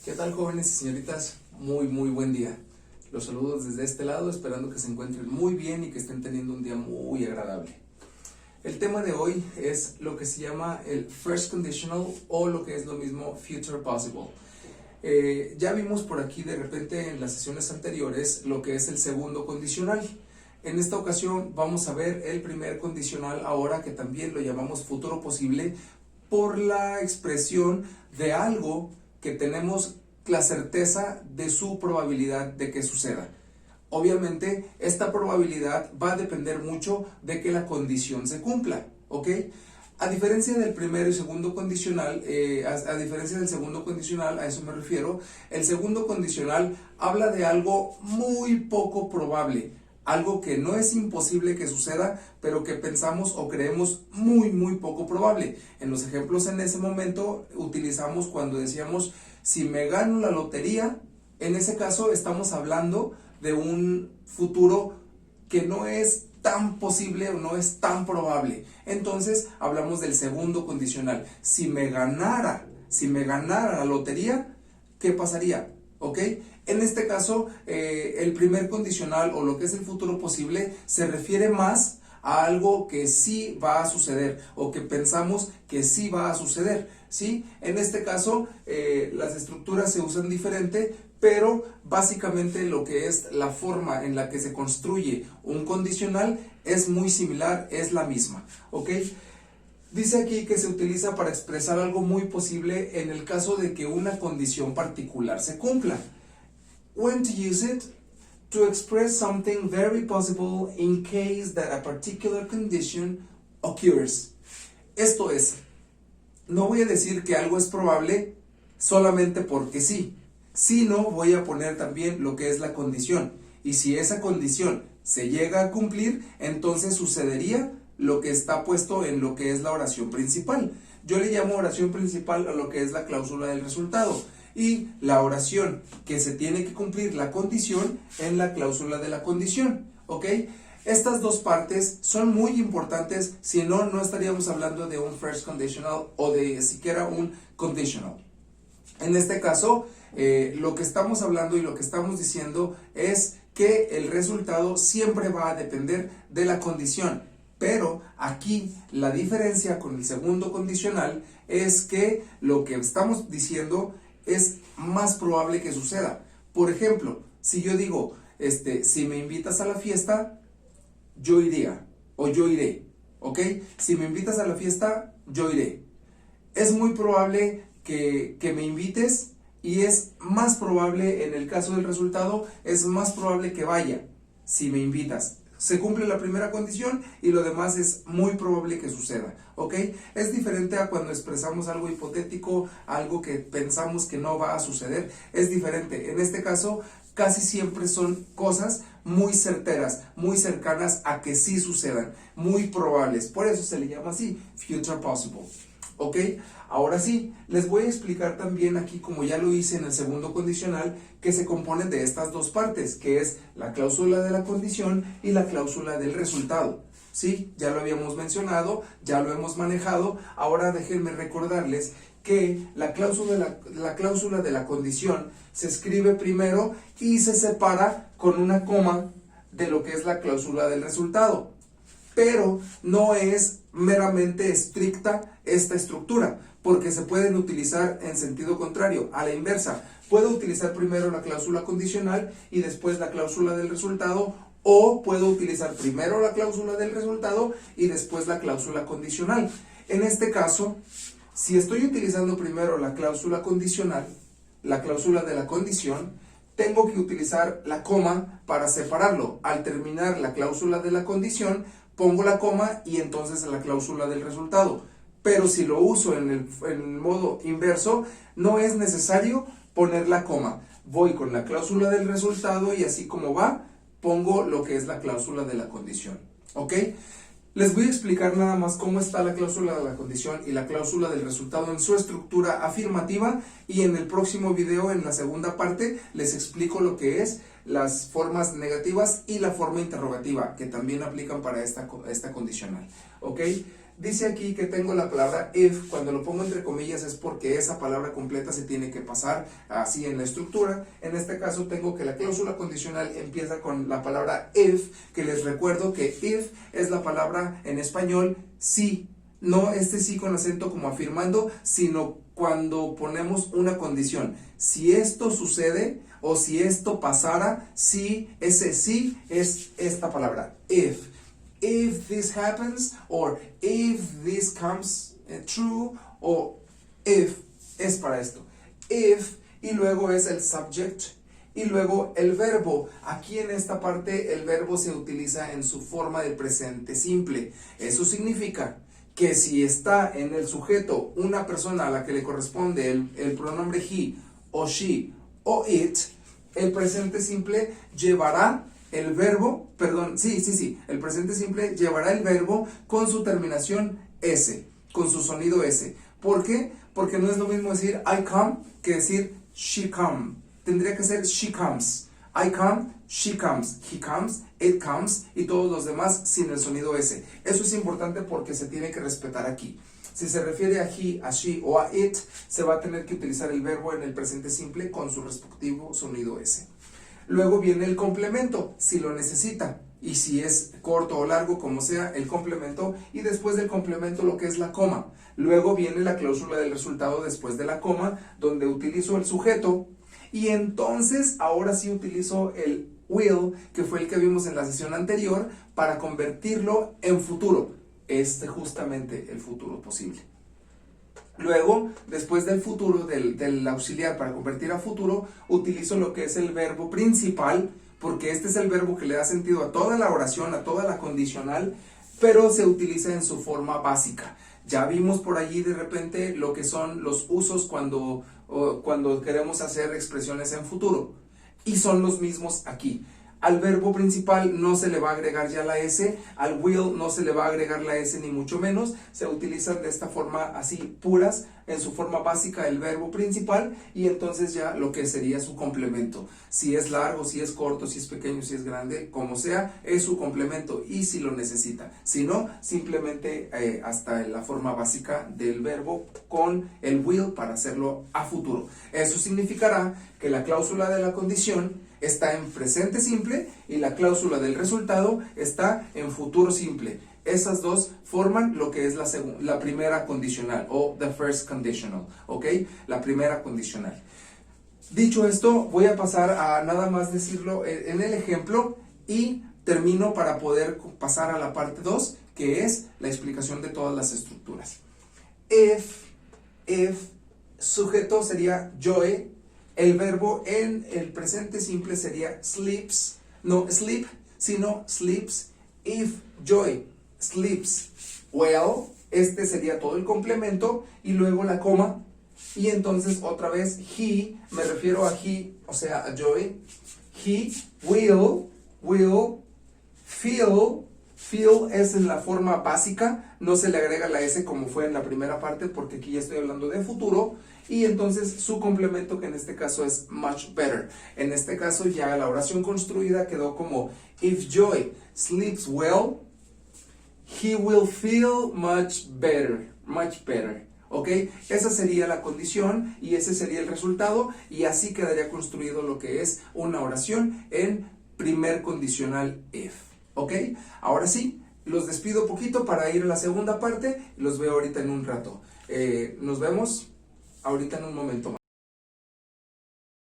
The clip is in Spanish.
¿Qué tal, jóvenes y señoritas? Muy buen día. Los saludo desde este lado, esperando que se encuentren muy bien y que estén teniendo un día muy agradable. El tema de hoy es lo que se llama el First Conditional o lo que es lo mismo Future Possible. Ya vimos por aquí de repente en las sesiones anteriores lo que es el segundo condicional. En esta ocasión vamos a ver el primer condicional ahora, que también lo llamamos futuro posible por la expresión de algo que tenemos la certeza de su probabilidad de que suceda. Obviamente, esta probabilidad va a depender mucho de que la condición se cumpla, ¿ok? A diferencia del primero y segundo condicional, a diferencia del segundo condicional, a eso me refiero, el segundo condicional habla de algo muy poco probable, algo que no es imposible que suceda, pero que pensamos o creemos muy poco probable. En los ejemplos en ese momento utilizamos cuando decíamos, si me gano la lotería, en ese caso estamos hablando de un futuro que no es tan posible o no es tan probable. Entonces hablamos del segundo condicional. Si me ganara la lotería, ¿qué pasaría? ¿Ok? En este caso, el primer condicional o lo que es el futuro posible se refiere más a algo que sí va a suceder o que pensamos que sí va a suceder, ¿sí? En este caso, las estructuras se usan diferente, pero básicamente lo que es la forma en la que se construye un condicional es muy similar, es la misma, ¿ok? Dice aquí que se utiliza para expresar algo muy posible en el caso de que una condición particular se cumpla. When to use it? To express something very possible in case that a particular condition occurs. Esto es, no voy a decir que algo es probable solamente porque sí, sino voy a poner también lo que es la condición. Y si esa condición se llega a cumplir, entonces sucedería lo que está puesto en lo que es la oración principal. Yo le llamo oración principal a lo que es la cláusula del resultado. Y la oración que se tiene que cumplir la condición en la cláusula de la condición, ¿ok? Estas dos partes son muy importantes, si no, no estaríamos hablando de un first conditional o de siquiera un conditional. En este caso, lo que estamos hablando y lo que estamos diciendo es que el resultado siempre va a depender de la condición. Pero aquí la diferencia con el segundo condicional es que lo que estamos diciendo es más probable que suceda. Por ejemplo, si yo digo, si me invitas a la fiesta, yo iría o yo iré, ¿ok? Si me invitas a la fiesta, yo iré. Es muy probable que me invites y es más probable, en el caso del resultado, es más probable que vaya si me invitas. Se cumple la primera condición y lo demás es muy probable que suceda, ¿ok? Es diferente a cuando expresamos algo hipotético, algo que pensamos que no va a suceder, es diferente. En este caso, casi siempre son cosas muy certeras, muy cercanas a que sí sucedan, muy probables. Por eso se le llama así, future possible, ¿ok? Ahora sí, les voy a explicar también aquí, como ya lo hice en el segundo condicional, que se componen de estas dos partes, que es la cláusula de la condición y la cláusula del resultado. Sí, ya lo habíamos mencionado, ya lo hemos manejado. Ahora déjenme recordarles que la cláusula de la condición se escribe primero y se separa con una coma de lo que es la cláusula del resultado. Pero no es meramente estricta esta estructura, porque se pueden utilizar en sentido contrario, a la inversa. Puedo utilizar primero la cláusula condicional y después la cláusula del resultado, o puedo utilizar primero la cláusula del resultado y después la cláusula condicional. En este caso, si estoy utilizando primero la cláusula condicional, la cláusula de la condición, tengo que utilizar la coma para separarlo. Al terminar la cláusula de la condición, pongo la coma y entonces la cláusula del resultado. Pero si lo uso en el modo inverso, no es necesario poner la coma. Voy con la cláusula del resultado y así como va, pongo lo que es la cláusula de la condición. ¿Ok? Les voy a explicar nada más cómo está la cláusula de la condición y la cláusula del resultado en su estructura afirmativa, y en el próximo video, en la segunda parte, les explico lo que es las formas negativas y la forma interrogativa, que también aplican para esta condicional. ¿Ok? Dice aquí que tengo la palabra if, cuando lo pongo entre comillas es porque esa palabra completa se tiene que pasar así en la estructura. En este caso tengo que la cláusula condicional empieza con la palabra if, que les recuerdo que if es la palabra en español sí, no este sí con acento como afirmando, sino cuando ponemos una condición. Si esto sucede o si esto pasara, sí, ese sí es esta palabra, if. If this happens, or if this comes true, o if es para esto. If, y luego es el subject, y luego el verbo. Aquí en esta parte el verbo se utiliza en su forma de presente simple. Eso significa que si está en el sujeto una persona a la que le corresponde el pronombre he, o she, o it, el presente simple llevará el verbo, el presente simple llevará el verbo con su terminación S, con su sonido S. ¿Por qué? Porque no es lo mismo decir I come que decir she come. Tendría que ser she comes. I come, she comes, he comes, it comes y todos los demás sin el sonido S. Eso es importante porque se tiene que respetar aquí. Si se refiere a he, a she o a it, se va a tener que utilizar el verbo en el presente simple con su respectivo sonido S. Luego viene el complemento, si lo necesita, y si es corto o largo, como sea, el complemento, y después del complemento lo que es la coma. Luego viene la cláusula del resultado después de la coma, donde utilizo el sujeto, y entonces ahora sí utilizo el will, que fue el que vimos en la sesión anterior, para convertirlo en futuro. Justamente el futuro posible. Luego, después del futuro, del auxiliar para convertir a futuro, utilizo lo que es el verbo principal, porque este es el verbo que le da sentido a toda la oración, a toda la condicional, pero se utiliza en su forma básica. Ya vimos por allí de repente lo que son los usos cuando queremos hacer expresiones en futuro, y son los mismos aquí. Al verbo principal no se le va a agregar ya la S, al will no se le va a agregar la S ni mucho menos, se utilizan de esta forma así puras, en su forma básica el verbo principal y entonces ya lo que sería su complemento. Si es largo, si es corto, si es pequeño, si es grande, como sea, es su complemento y si lo necesita. Si no, simplemente hasta la forma básica del verbo con el will para hacerlo a futuro. Eso significará que la cláusula de la condición está en presente simple y la cláusula del resultado está en futuro simple. Esas dos forman lo que es la primera condicional o the first conditional, ¿ok? La primera condicional. Dicho esto, voy a pasar a nada más decirlo en el ejemplo y termino para poder pasar a la parte 2, que es la explicación de todas las estructuras. If, sujeto sería Joe. El verbo en el presente simple sería sleeps, no sleep, sino sleeps. If Joy sleeps well, este sería todo el complemento y luego la coma. Y entonces otra vez he, me refiero a he, o sea a Joy. He will feel es en la forma básica, no se le agrega la S como fue en la primera parte porque aquí ya estoy hablando de futuro. Y entonces su complemento, que en este caso es much better. En este caso ya la oración construida quedó como if Joy sleeps well, he will feel much better. ¿Ok? Esa sería la condición y ese sería el resultado y así quedaría construido lo que es una oración en primer condicional if. ¿Ok? Ahora sí, los despido poquito para ir a la segunda parte y los veo ahorita en un rato. Nos vemos ahorita en un momento más.